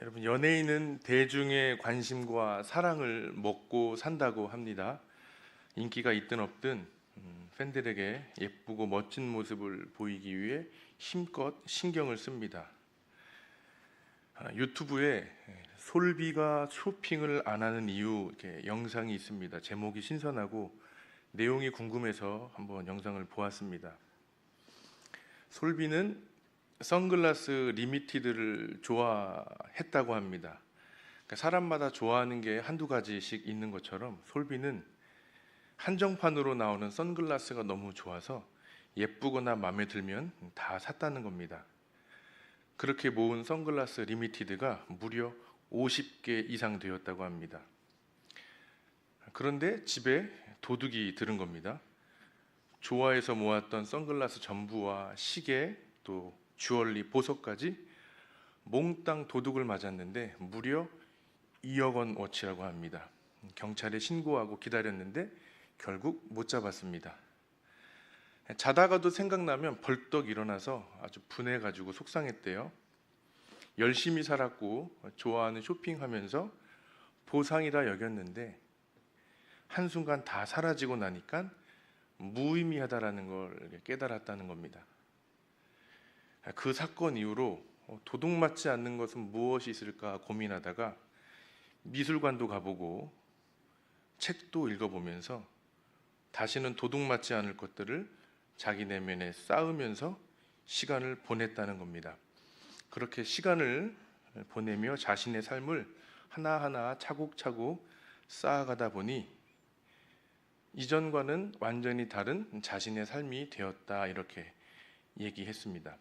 여러분, 연예인은 대중의 관심과 사랑을 먹고 산다고 합니다. 인기가 있든 없든 팬들에게 예쁘고 멋진 모습을 보이기 위해 힘껏 신경을 씁니다. 유튜브에 솔비가 쇼핑을 안 하는 이유 이렇게 영상이 있습니다. 제목이 신선하고 내용이 궁금해서 한번 영상을 보았습니다. 솔비는 선글라스 리미티드를 좋아했다고 합니다. 그러니까 사람마다 좋아하는 게 한두 가지씩 있는 것처럼 솔비는 한정판으로 나오는 선글라스가 너무 좋아서 예쁘거나 마음에 들면 다 샀다는 겁니다. 그렇게 모은 선글라스 리미티드가 무려 50개 이상 되었다고 합니다. 그런데 집에 도둑이 들은 겁니다. 좋아해서 모았던 선글라스 전부와 시계, 또 주얼리, 보석까지 몽땅 도둑을 맞았는데 무려 2억 원어치라고 합니다. 경찰에 신고하고 기다렸는데 결국 못 잡았습니다. 자다가도 생각나면 벌떡 일어나서 아주 분해가지고 속상했대요. 열심히 살았고 좋아하는 쇼핑하면서 보상이라 여겼는데 한순간 다 사라지고 나니까 무의미하다라는 걸 깨달았다는 겁니다. 그 사건 이후로 도둑 맞지 않는 것은 무엇이 있을까 고민하다가 미술관도 가보고 책도 읽어보면서 다시는 도둑 맞지 않을 것들을 자기 내면에 쌓으면서 시간을 보냈다는 겁니다. 그렇게 시간을 보내며 자신의 삶을 하나하나 차곡차곡 쌓아가다 보니 이전과는 완전히 다른 자신의 삶이 되었다, 이렇게 얘기했습니다.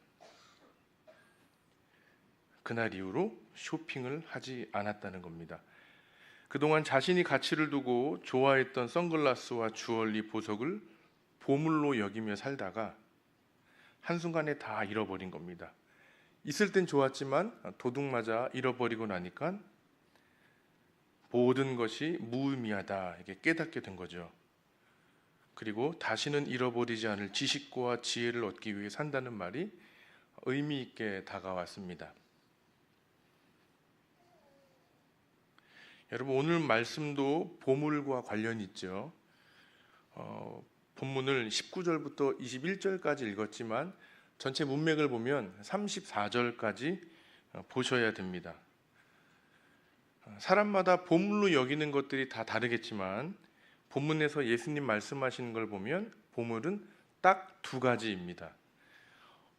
그날 이후로 쇼핑을 하지 않았다는 겁니다. 그동안 자신이 가치를 두고 좋아했던 선글라스와 주얼리, 보석을 보물로 여기며 살다가 한순간에 다 잃어버린 겁니다. 있을 땐 좋았지만 도둑 맞아 잃어버리고 나니까 모든 것이 무의미하다, 이게 깨닫게 된 거죠. 그리고 다시는 잃어버리지 않을 지식과 지혜를 얻기 위해 산다는 말이 의미 있게 다가왔습니다. 여러분, 오늘 말씀도 보물과 관련이 있죠. 본문을 19절부터 21절까지 읽었지만 전체 문맥을 보면 34절까지 보셔야 됩니다. 사람마다 보물로 여기는 것들이 다 다르겠지만 본문에서 예수님 말씀하시는 걸 보면 보물은 딱 두 가지입니다.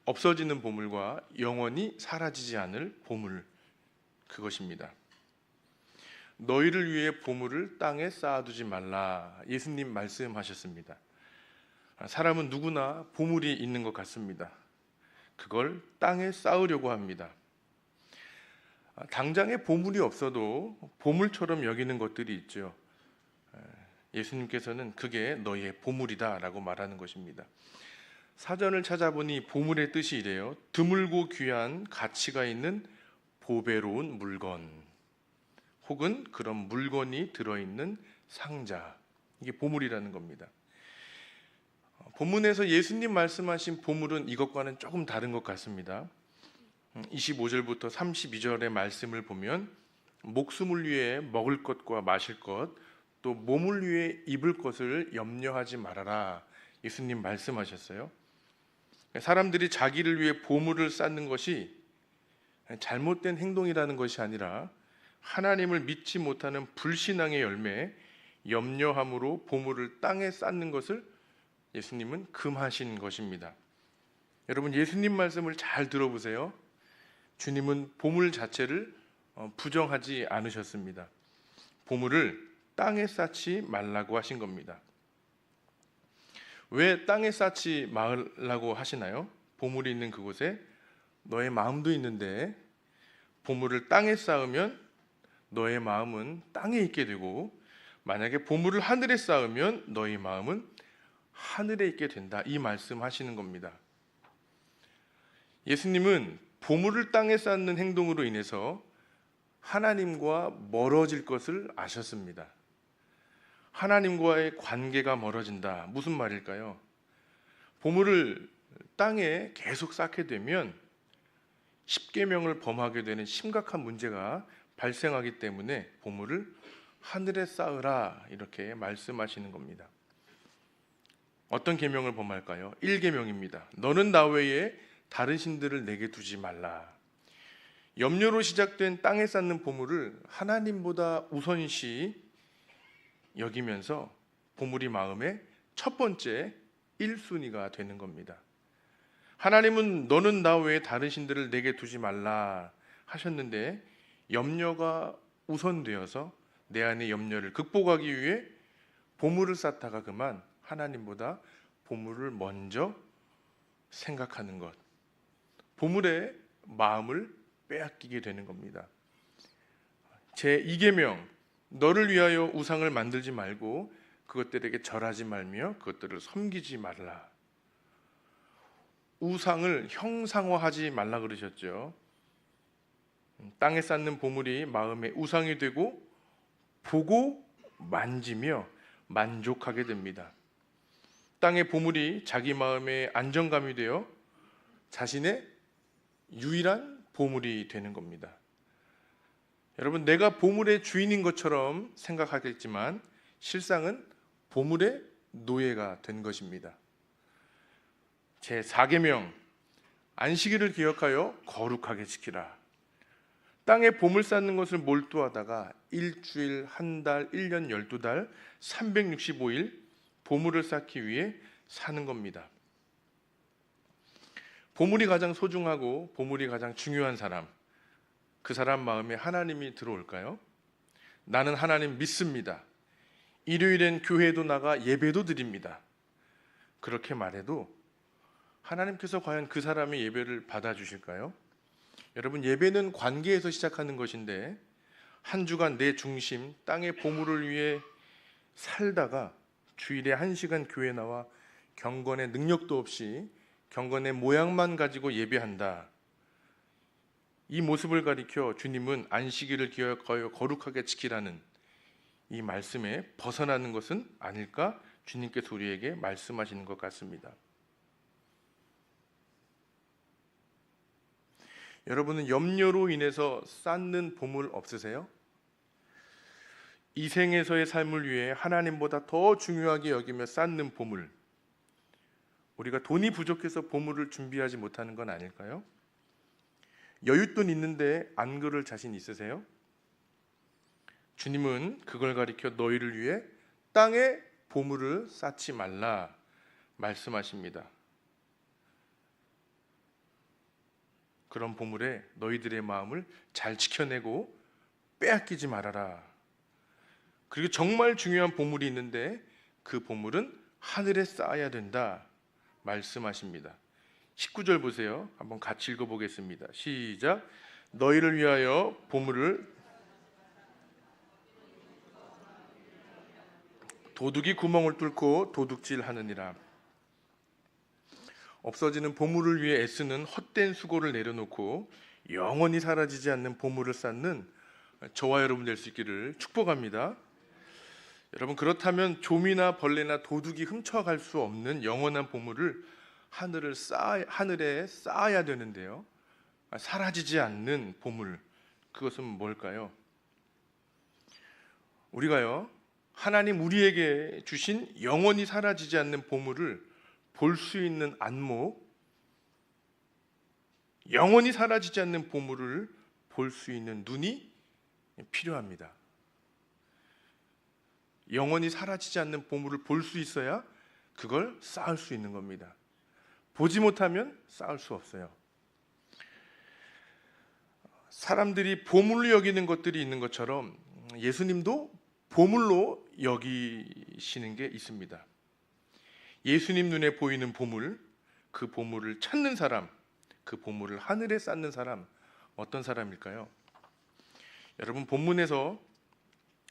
없어지는 보물과 영원히 사라지지 않을 보물, 그것입니다. 너희를 위해 보물을 땅에 쌓아두지 말라, 예수님 말씀하셨습니다. 사람은 누구나 보물이 있는 것 같습니다. 그걸 땅에 쌓으려고 합니다. 당장에 보물이 없어도 보물처럼 여기는 것들이 있죠. 예수님께서는 그게 너희의 보물이다 라고 말하는 것입니다. 사전을 찾아보니 보물의 뜻이 이래요. 드물고 귀한 가치가 있는 보배로운 물건, 혹은 그런 물건이 들어있는 상자, 이게 보물이라는 겁니다. 본문에서 예수님 말씀하신 보물은 이것과는 조금 다른 것 같습니다. 25절부터 32절의 말씀을 보면 목숨을 위해 먹을 것과 마실 것, 또 몸을 위해 입을 것을 염려하지 말아라, 예수님 말씀하셨어요. 사람들이 자기를 위해 보물을 쌓는 것이 잘못된 행동이라는 것이 아니라 하나님을 믿지 못하는 불신앙의 열매, 염려함으로 보물을 땅에 쌓는 것을 예수님은 금하신 것입니다. 여러분, 예수님 말씀을 잘 들어보세요. 주님은 보물 자체를 부정하지 않으셨습니다. 보물을 땅에 쌓지 말라고 하신 겁니다. 왜 땅에 쌓지 말라고 하시나요? 보물이 있는 그곳에 너의 마음도 있는데 보물을 땅에 쌓으면 너의 마음은 땅에 있게 되고, 만약에 보물을 하늘에 쌓으면 너의 마음은 하늘에 있게 된다, 이 말씀하시는 겁니다. 예수님은 보물을 땅에 쌓는 행동으로 인해서 하나님과 멀어질 것을 아셨습니다. 하나님과의 관계가 멀어진다, 무슨 말일까요? 보물을 땅에 계속 쌓게 되면 십계명을 범하게 되는 심각한 문제가 발생하기 때문에 보물을 하늘에 쌓으라 이렇게 말씀하시는 겁니다. 어떤 계명을 범할까요? 1계명입니다. 너는 나 외에 다른 신들을 내게 두지 말라. 염려로 시작된 땅에 쌓는 보물을 하나님보다 우선시 여기면서 보물이 마음의 첫 번째 1순위가 되는 겁니다. 하나님은 너는 나 외에 다른 신들을 내게 두지 말라 하셨는데 염려가 우선되어서 내 안의 염려를 극복하기 위해 보물을 쌓다가 그만 하나님보다 보물을 먼저 생각하는 것, 보물의 마음을 빼앗기게 되는 겁니다. 제2계명, 너를 위하여 우상을 만들지 말고 그것들에게 절하지 말며 그것들을 섬기지 말라. 우상을 형상화하지 말라 그러셨죠. 땅에 쌓는 보물이 마음의 우상이 되고 보고 만지며 만족하게 됩니다. 땅의 보물이 자기 마음의 안정감이 되어 자신의 유일한 보물이 되는 겁니다. 여러분, 내가 보물의 주인인 것처럼 생각하겠지만 실상은 보물의 노예가 된 것입니다. 제4계명, 안식일을 기억하여 거룩하게 지키라. 땅에 보물 쌓는 것을 몰두하다가 일주일, 한 달, 1년, 12달, 365일 보물을 쌓기 위해 사는 겁니다. 보물이 가장 소중하고 보물이 가장 중요한 사람, 그 사람 마음에 하나님이 들어올까요? 나는 하나님 믿습니다. 일요일엔 교회도 나가 예배도 드립니다. 그렇게 말해도 하나님께서 과연 그 사람의 예배를 받아주실까요? 여러분, 예배는 관계에서 시작하는 것인데 한 주간 내 중심, 땅의 보물을 위해 살다가 주일에 1시간 교회 나와 경건의 능력도 없이 경건의 모양만 가지고 예배한다. 이 모습을 가리켜 주님은 안식일을 기억하여 거룩하게 지키라는 이 말씀에 벗어나는 것은 아닐까 주님께서 우리에게 말씀하시는 것 같습니다. 여러분은 염려로 인해서 쌓는 보물 없으세요? 이 생에서의 삶을 위해 하나님보다 더 중요하게 여기며 쌓는 보물, 우리가 돈이 부족해서 보물을 준비하지 못하는 건 아닐까요? 여윳돈 있는데 안 그럴 자신 있으세요? 주님은 그걸 가리켜 너희를 위해 땅에 보물을 쌓지 말라 말씀하십니다. 그런 보물에 너희들의 마음을 잘 지켜내고 빼앗기지 말아라. 그리고 정말 중요한 보물이 있는데 그 보물은 하늘에 쌓아야 된다 말씀하십니다. 19절 보세요. 한번 같이 읽어보겠습니다. 시작. 너희를 위하여 보물을 도둑이 구멍을 뚫고 도둑질하느니라. 없어지는 보물을 위해 애쓰는 헛된 수고를 내려놓고 영원히 사라지지 않는 보물을 쌓는 저와 여러분 될 수 있기를 축복합니다. 여러분, 그렇다면 좀이나 벌레나 도둑이 훔쳐갈 수 없는 영원한 보물을 하늘에 쌓아야 되는데요. 사라지지 않는 보물, 그것은 뭘까요? 우리가요, 하나님 우리에게 주신 영원히 사라지지 않는 보물을 볼 수 있는 안목, 영원히 사라지지 않는 보물을 볼 수 있는 눈이 필요합니다. 영원히 사라지지 않는 보물을 볼 수 있어야 그걸 쌓을 수 있는 겁니다. 보지 못하면 쌓을 수 없어요. 사람들이 보물로 여기는 것들이 있는 것처럼 예수님도 보물로 여기시는 게 있습니다. 예수님 눈에 보이는 보물, 그 보물을 찾는 사람, 그 보물을 하늘에 쌓는 사람, 어떤 사람일까요? 여러분, 본문에서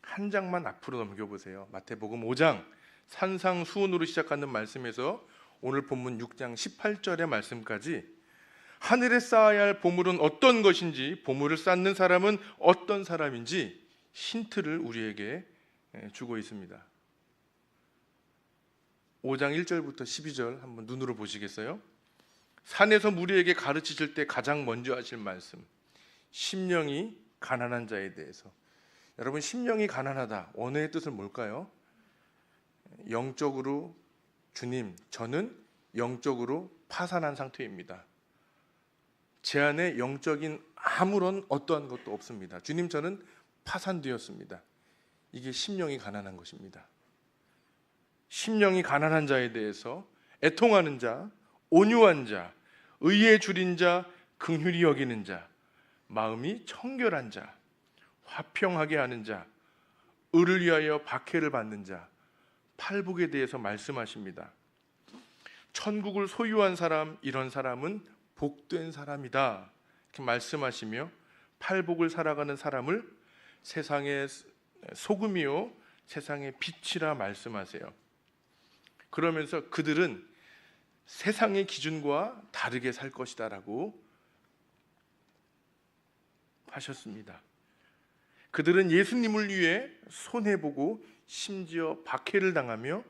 한 장만 앞으로 넘겨보세요. 마태복음 5장 산상수훈으로 시작하는 말씀에서 오늘 본문 6장 18절의 말씀까지 하늘에 쌓아야 할 보물은 어떤 것인지, 보물을 쌓는 사람은 어떤 사람인지 힌트를 우리에게 주고 있습니다. 5장 1절부터 12절 한번 눈으로 보시겠어요? 산에서 무리에게 가르치실 때 가장 먼저 하실 말씀, 심령이 가난한 자에 대해서. 여러분, 심령이 가난하다, 언어의 뜻은 뭘까요? 영적으로, 주님, 저는 영적으로 파산한 상태입니다. 제 안에 영적인 아무런 어떠한 것도 없습니다. 주님, 저는 파산되었습니다. 이게 심령이 가난한 것입니다. 심령이 가난한 자에 대해서 애통하는 자, 온유한 자, 의에 줄인 자, 긍휼히 여기는 자, 마음이 청결한 자, 화평하게 하는 자, 의를 위하여 박해를 받는 자, 팔복에 대해서 말씀하십니다. 천국을 소유한 사람, 이런 사람은 복된 사람이다, 이렇게 말씀하시며 팔복을 살아가는 사람을 세상의 소금이요 세상의 빛이라 말씀하세요. 그러면서 그들은 세상의 기준과 다르게 살 것이다 라고 하셨습니다. 그들은 예수님을 위해 손해보고 심지어 박해를 당하며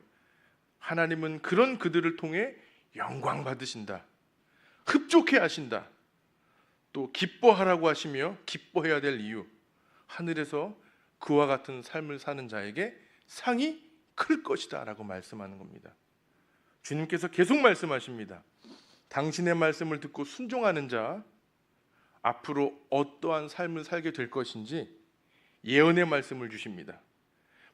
하나님은 그런 그들을 통해 영광 받으신다, 흡족해 하신다, 또 기뻐하라고 하시며 기뻐해야 될 이유, 하늘에서 그와 같은 삶을 사는 자에게 상이 클 것이다 라고 말씀하는 겁니다. 주님께서 계속 말씀하십니다. 당신의 말씀을 듣고 순종하는 자, 앞으로 어떠한 삶을 살게 될 것인지 예언의 말씀을 주십니다.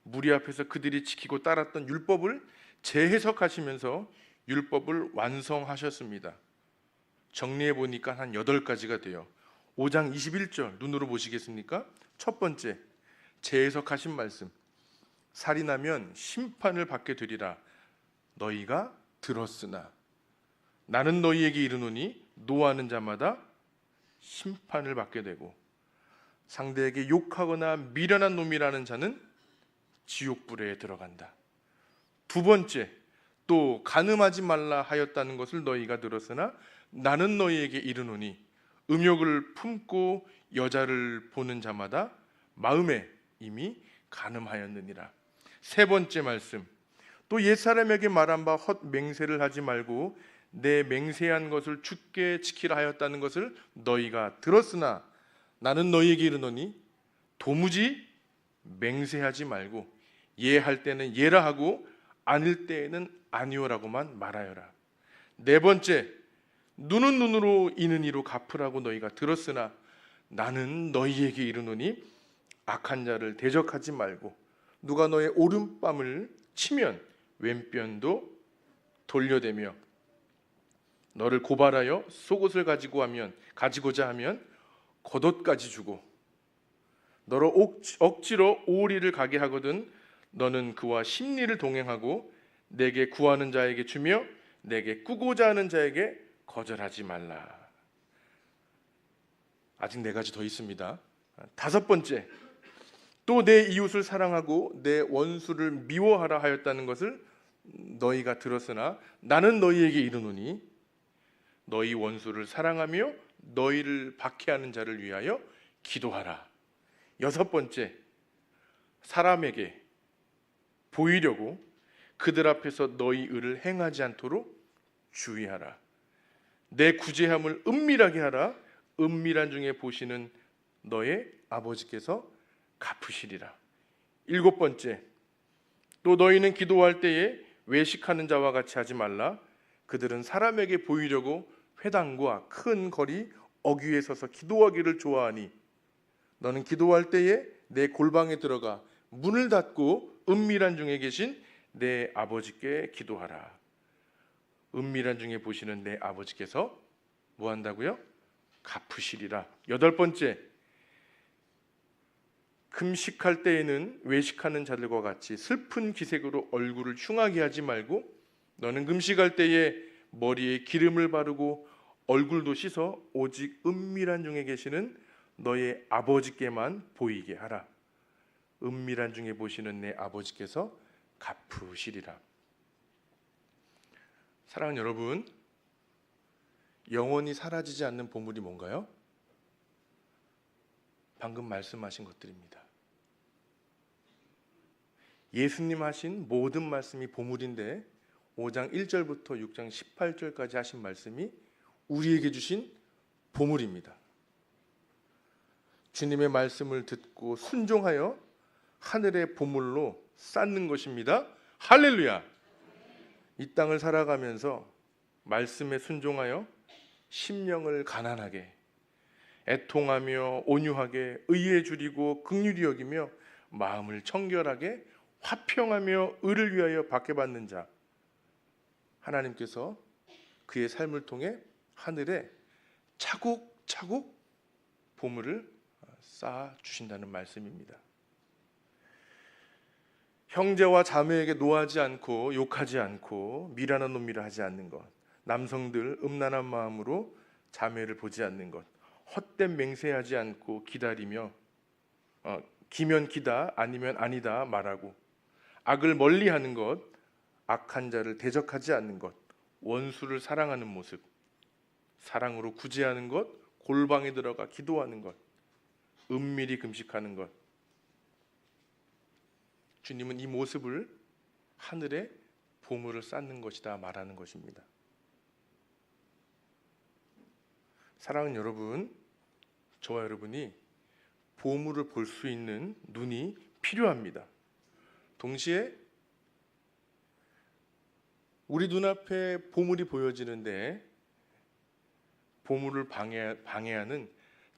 무리 앞에서 그들이 지키고 따랐던 율법을 재해석하시면서 율법을 완성하셨습니다. 정리해 보니까 한 8가지가 돼요. 5장 21절 눈으로 보시겠습니까? 첫 번째, 재해석하신 말씀. 살인하면 심판을 받게 되리라 너희가 들었으나 나는 너희에게 이르노니 노하는 자마다 심판을 받게 되고 상대에게 욕하거나 미련한 놈이라는 자는 지옥불에 들어간다. 두 번째, 또 간음하지 말라 하였다는 것을 너희가 들었으나 나는 너희에게 이르노니 음욕을 품고 여자를 보는 자마다 마음에 이미 간음하였느니라. 세 번째 말씀, 또 옛사람에게 말한 바 헛 맹세를 하지 말고 내 맹세한 것을 굳게 지키라 하였다는 것을 너희가 들었으나 나는 너희에게 이르노니 도무지 맹세하지 말고 예할 때는 예라 하고 아닐 때에는 아니오라고만 말하여라. 네 번째, 눈은 눈으로 이는 이로 갚으라고 너희가 들었으나 나는 너희에게 이르노니 악한 자를 대적하지 말고 누가 너의 오른뺨을 치면 왼편도 돌려대며 너를 고발하여 속옷을 가지고자 하면 겉옷까지 주고 너로 억지로 오리를 가게 하거든 너는 그와 심리를 동행하고 내게 구하는 자에게 주며 내게 꾸고자 하는 자에게 거절하지 말라. 아직 4가지 더 있습니다. 다섯 번째, 또 내 이웃을 사랑하고 내 원수를 미워하라 하였다는 것을 너희가 들었으나 나는 너희에게 이르노니 너희 원수를 사랑하며 너희를 박해하는 자를 위하여 기도하라. 여섯 번째, 사람에게 보이려고 그들 앞에서 너희 의를 행하지 않도록 주의하라. 내 구제함을 은밀하게 하라. 은밀한 중에 보시는 너의 아버지께서 갚으시리라. 일곱 번째, 또 너희는 기도할 때에 외식하는 자와 같이 하지 말라. 그들은 사람에게 보이려고 회당과 큰 거리 어귀에 서서 기도하기를 좋아하니 너는 기도할 때에 내 골방에 들어가 문을 닫고 은밀한 중에 계신 내 아버지께 기도하라. 은밀한 중에 보시는 내 아버지께서 뭐 한다고요? 갚으시리라. 여덟 번째, 금식할 때에는 외식하는 자들과 같이 슬픈 기색으로 얼굴을 흉하게 하지 말고 너는 금식할 때에 머리에 기름을 바르고 얼굴도 씻어 오직 은밀한 중에 계시는 너의 아버지께만 보이게 하라. 은밀한 중에 보시는 내 아버지께서 갚으시리라. 사랑하는 여러분, 영원히 사라지지 않는 보물이 뭔가요? 방금 말씀하신 것들입니다. 예수님 하신 모든 말씀이 보물인데 5장 1절부터 6장 18절까지 하신 말씀이 우리에게 주신 보물입니다. 주님의 말씀을 듣고 순종하여 하늘의 보물로 쌓는 것입니다. 할렐루야! 이 땅을 살아가면서 말씀에 순종하여 심령을 가난하게, 애통하며 온유하게, 의에 줄이고 긍휼히 여기며 마음을 청결하게 화평하며 의를 위하여 박해받는 자, 하나님께서 그의 삶을 통해 하늘에 차곡차곡 보물을 쌓아 주신다는 말씀입니다. 형제와 자매에게 노하지 않고 욕하지 않고 미련한 놈이라 하지 않는 것, 남성들 음란한 마음으로 자매를 보지 않는 것, 헛된 맹세하지 않고 기다리며 기면 기다 아니면 아니다 말하고, 악을 멀리하는 것, 악한 자를 대적하지 않는 것, 원수를 사랑하는 모습, 사랑으로 구제하는 것, 골방에 들어가 기도하는 것, 은밀히 금식하는 것. 주님은 이 모습을 하늘에 보물을 쌓는 것이다 말하는 것입니다. 사랑하는 여러분, 저와 여러분이 보물을 볼 수 있는 눈이 필요합니다. 동시에 우리 눈앞에 보물이 보여지는데 보물을 방해하는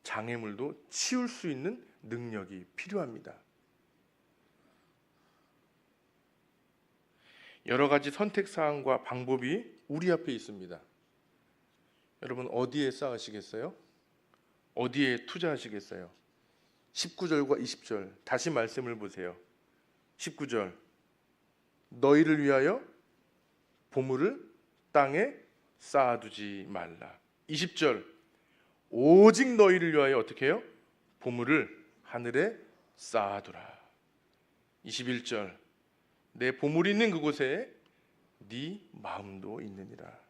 장애물도 치울 수 있는 능력이 필요합니다. 여러 가지 선택사항과 방법이 우리 앞에 있습니다. 여러분 어디에 쌓으시겠어요? 어디에 투자하시겠어요? 19절과 20절 다시 말씀을 보세요. 19절, 너희를 위하여 보물을 땅에 쌓아두지 말라. 20절, 오직 너희를 위하여 어떻게 해요? 보물을 하늘에 쌓아두라. 21절, 내 보물이 있는 그곳에 네 마음도 있느니라.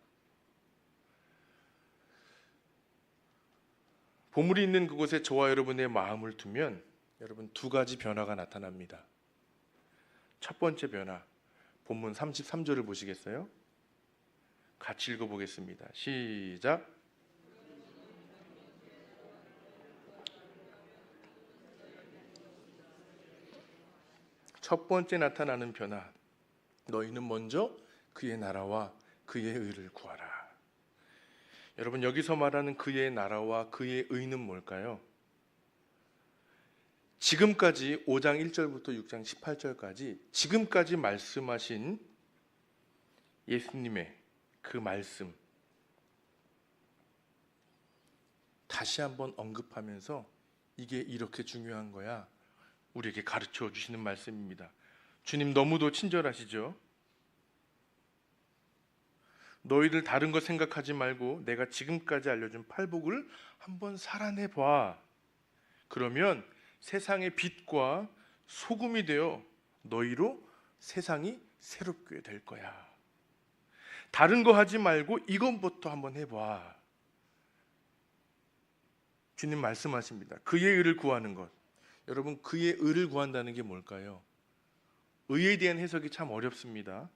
보물이 있는 그곳에 저와 여러분의 마음을 두면 여러분 두 가지 변화가 나타납니다. 첫 번째 변화, 본문 33절을 보시겠어요? 같이 읽어보겠습니다. 시작. 첫 번째 나타나는 변화, 너희는 먼저 그의 나라와 그의 의를 구하라. 여러분 여기서 말하는 그의 나라와 그의 의는 뭘까요? 지금까지 5장 1절부터 6장 18절까지 지금까지 말씀하신 예수님의 그 말씀 다시 한번 언급하면서 이게 이렇게 중요한 거야 우리에게 가르쳐 주시는 말씀입니다. 주님 너무도 친절하시죠? 너희들 다른 거 생각하지 말고 내가 지금까지 알려준 팔복을 한번 살아내봐. 그러면 세상의 빛과 소금이 되어 너희로 세상이 새롭게 될 거야. 다른 거 하지 말고 이것부터 한번 해봐. 주님 말씀하십니다. 그의 의를 구하는 것. 여러분 그의 의를 구한다는 게 뭘까요? 의에 대한 해석이 참 어렵습니다.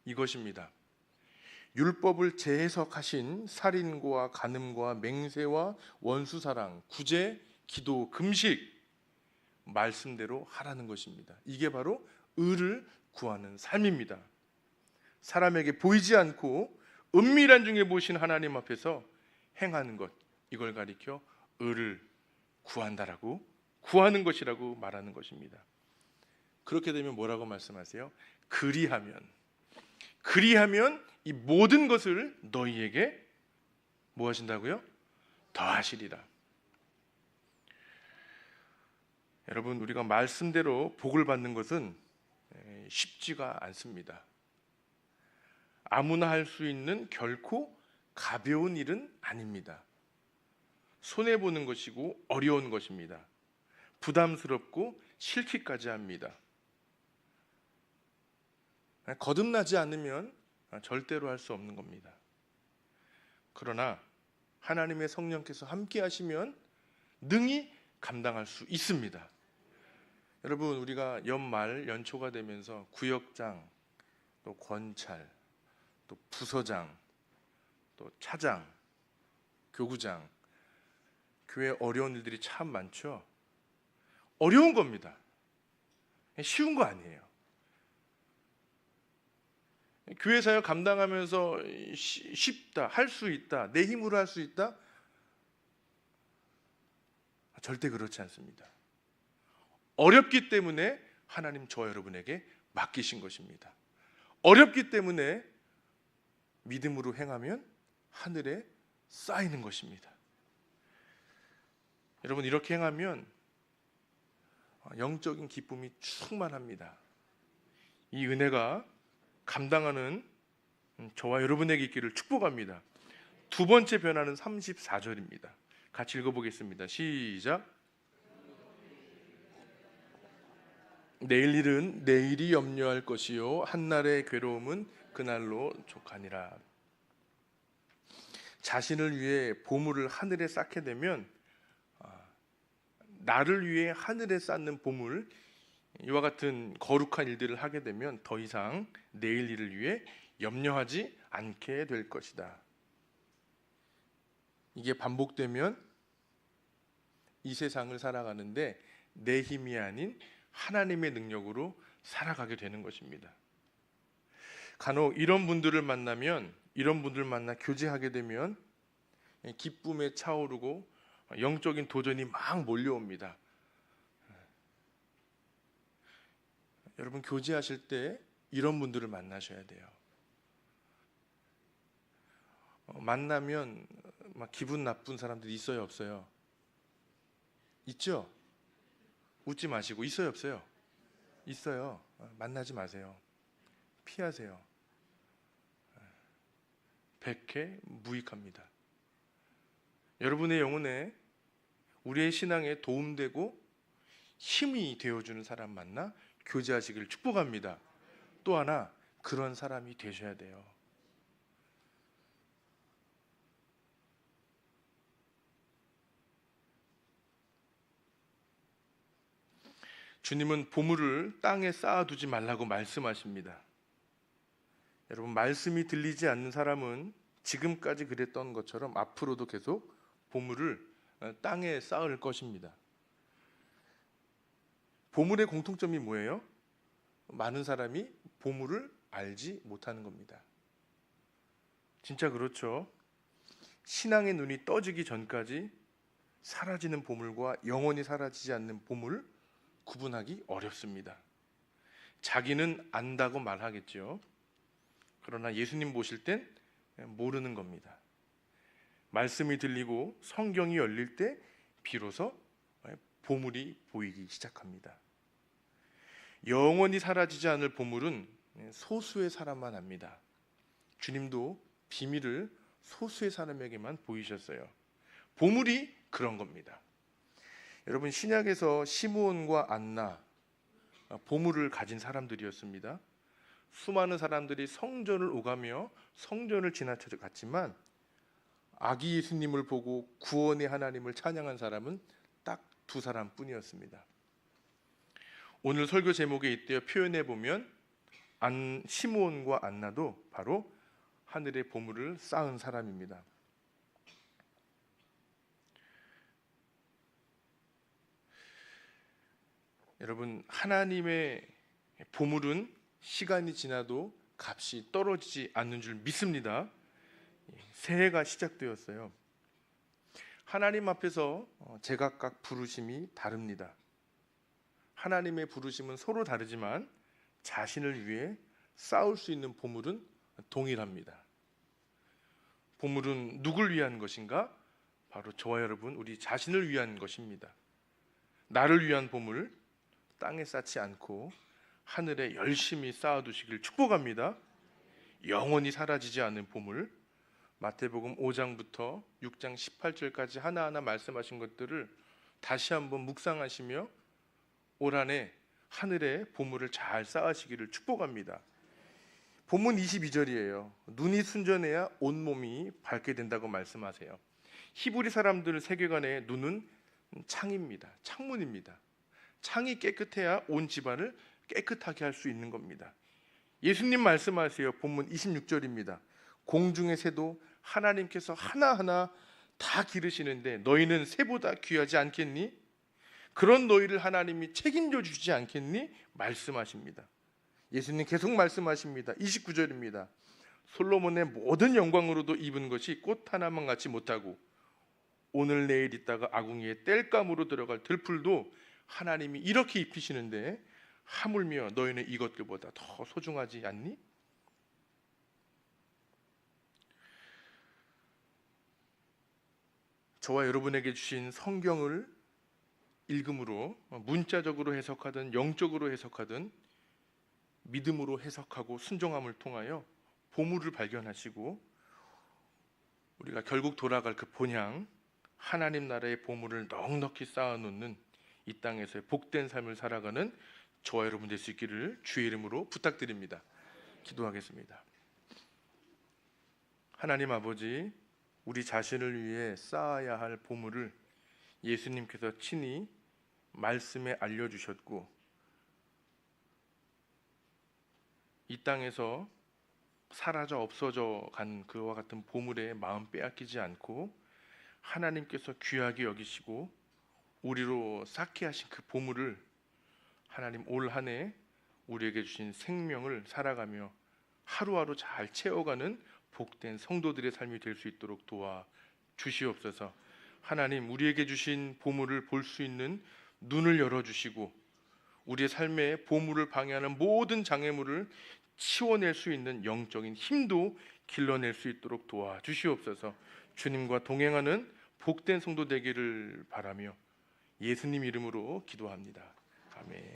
이것입니다. 율법을 재해석하신 살인과 간음과 맹세와 원수사랑, 구제, 기도, 금식 말씀대로 하라는 것입니다. 이게 바로 의를 구하는 삶입니다. 사람에게 보이지 않고 은밀한 중에 보신 하나님 앞에서 행하는 것, 이걸 가리켜 의를 구한다라고 구하는 것이라고 말하는 것입니다. 그렇게 되면 뭐라고 말씀하세요? 그리하면 이 모든 것을 너희에게 뭐 하신다고요? 더하시리라. 여러분 우리가 말씀대로 복을 받는 것은 쉽지가 않습니다. 아무나 할 수 있는 결코 가벼운 일은 아닙니다. 손해보는 것이고 어려운 것입니다. 부담스럽고 싫기까지 합니다. 거듭나지 않으면 절대로 할 수 없는 겁니다. 그러나 하나님의 성령께서 함께 하시면 능히 감당할 수 있습니다. 여러분 우리가 연말 연초가 되면서 구역장, 또 권찰, 또 부서장, 또 차장, 교구장, 교회 어려운 일들이 참 많죠. 어려운 겁니다. 쉬운 거 아니에요. 교회 사역 감당하면서 쉽다, 할 수 있다, 내 힘으로 할 수 있다? 절대 그렇지 않습니다. 어렵기 때문에 하나님 저와 여러분에게 맡기신 것입니다. 어렵기 때문에 믿음으로 행하면 하늘에 쌓이는 것입니다. 여러분, 이렇게 행하면 영적인 기쁨이 충만합니다. 이 은혜가 감당하는 저와 여러분에게 있기를 축복합니다. 두 번째 변화는 34절입니다. 같이 읽어보겠습니다. 시작. 내일 일은 내일이 염려할 것이요 한날의 괴로움은 그날로 족하니라. 자신을 위해 보물을 하늘에 쌓게 되면 나를 위해 하늘에 쌓는 보물, 이와 같은 거룩한 일들을 하게 되면 더 이상 내일 일을 위해 염려하지 않게 될 것이다. 이게 반복되면 이 세상을 살아가는데 내 힘이 아닌 하나님의 능력으로 살아가게 되는 것입니다. 간혹 이런 분들을 만나면, 이런 분들 만나 교제하게 되면 기쁨에 차오르고 영적인 도전이 막 몰려옵니다. 여러분, 교제하실 때 이런 분들을 만나셔야 돼요. 만나면 막 기분 나쁜 사람들이 있어요, 없어요? 있죠? 웃지 마시고. 있어요, 없어요? 있어요. 만나지 마세요. 피하세요. 백해 무익합니다. 여러분의 영혼에, 우리의 신앙에 도움되고 힘이 되어주는 사람 만나 교제하시기를 축복합니다. 또 하나, 그런 사람이 되셔야 돼요. 주님은 보물을 땅에 쌓아두지 말라고 말씀하십니다. 여러분, 말씀이 들리지 않는 사람은 지금까지 그랬던 것처럼 앞으로도 계속 보물을 땅에 쌓을 것입니다. 보물의 공통점이 뭐예요? 많은 사람이 보물을 알지 못하는 겁니다. 진짜 그렇죠. 신앙의 눈이 떠지기 전까지 사라지는 보물과 영원히 사라지지 않는 보물 구분하기 어렵습니다. 자기는 안다고 말하겠죠. 그러나 예수님 보실 땐 모르는 겁니다. 말씀이 들리고 성경이 열릴 때 비로소 보물이 보이기 시작합니다. 영원히 사라지지 않을 보물은 소수의 사람만 압니다. 주님도 비밀을 소수의 사람에게만 보이셨어요. 보물이 그런 겁니다. 여러분, 신약에서 시므온과 안나, 보물을 가진 사람들이었습니다. 수많은 사람들이 성전을 오가며 성전을 지나쳐 갔지만 아기 예수님을 보고 구원의 하나님을 찬양한 사람은 딱 두 사람뿐이었습니다. 오늘 설교 제목에 잇대어 표현해 보면 시므온과 안나도 바로 하늘의 보물을 쌓은 사람입니다. 여러분, 하나님의 보물은 시간이 지나도 값이 떨어지지 않는 줄 믿습니다. 새해가 시작되었어요. 하나님 앞에서 제각각 부르심이 다릅니다. 하나님의 부르심은 서로 다르지만 자신을 위해 쌓을 수 있는 보물은 동일합니다. 보물은 누굴 위한 것인가? 바로 저와 여러분, 우리 자신을 위한 것입니다. 나를 위한 보물, 땅에 쌓지 않고 하늘에 열심히 쌓아두시길 축복합니다. 영원히 사라지지 않는 보물, 마태복음 5장부터 6장 18절까지 하나하나 말씀하신 것들을 다시 한번 묵상하시며 올 한해 하늘에 보물을 잘 쌓으시기를 축복합니다. 본문 22절이에요. 눈이 순전해야 온몸이 밝게 된다고 말씀하세요. 히브리 사람들 세계관의 눈은 창입니다. 창문입니다. 창이 깨끗해야 온 집안을 깨끗하게 할 수 있는 겁니다. 예수님 말씀하세요. 본문 26절입니다. 공중의 새도 하나님께서 하나하나 다 기르시는데 너희는 새보다 귀하지 않겠니? 그런 너희를 하나님이 책임져 주지 않겠니? 말씀하십니다. 예수님 계속 말씀하십니다. 29절입니다. 솔로몬의 모든 영광으로도 입은 것이 꽃 하나만 같이 못하고 오늘 내일 있다가 아궁이에 땔감으로 들어갈 들풀도 하나님이 이렇게 입히시는데 하물며 너희는 이것들보다 더 소중하지 않니? 저와 여러분에게 주신 성경을 읽음으로 문자적으로 해석하든 영적으로 해석하든 믿음으로 해석하고 순종함을 통하여 보물을 발견하시고 우리가 결국 돌아갈 그 본향 하나님 나라의 보물을 넉넉히 쌓아놓는 이 땅에서의 복된 삶을 살아가는 저와 여러분 될 수 있기를 주의 이름으로 부탁드립니다. 기도하겠습니다. 하나님 아버지, 우리 자신을 위해 쌓아야 할 보물을 예수님께서 친히 말씀에 알려주셨고 이 땅에서 사라져 없어져 간 그와 같은 보물의 마음 빼앗기지 않고 하나님께서 귀하게 여기시고 우리로 쌓게 하신 그 보물을 하나님 올 한 해 우리에게 주신 생명을 살아가며 하루하루 잘 채워가는 복된 성도들의 삶이 될 수 있도록 도와 주시옵소서. 하나님, 우리에게 주신 보물을 볼 수 있는 눈을 열어주시고 우리의 삶에 보물을 방해하는 모든 장애물을 치워낼 수 있는 영적인 힘도 길러낼 수 있도록 도와 주시옵소서. 주님과 동행하는 복된 성도 되기를 바라며 예수님 이름으로 기도합니다. 아멘.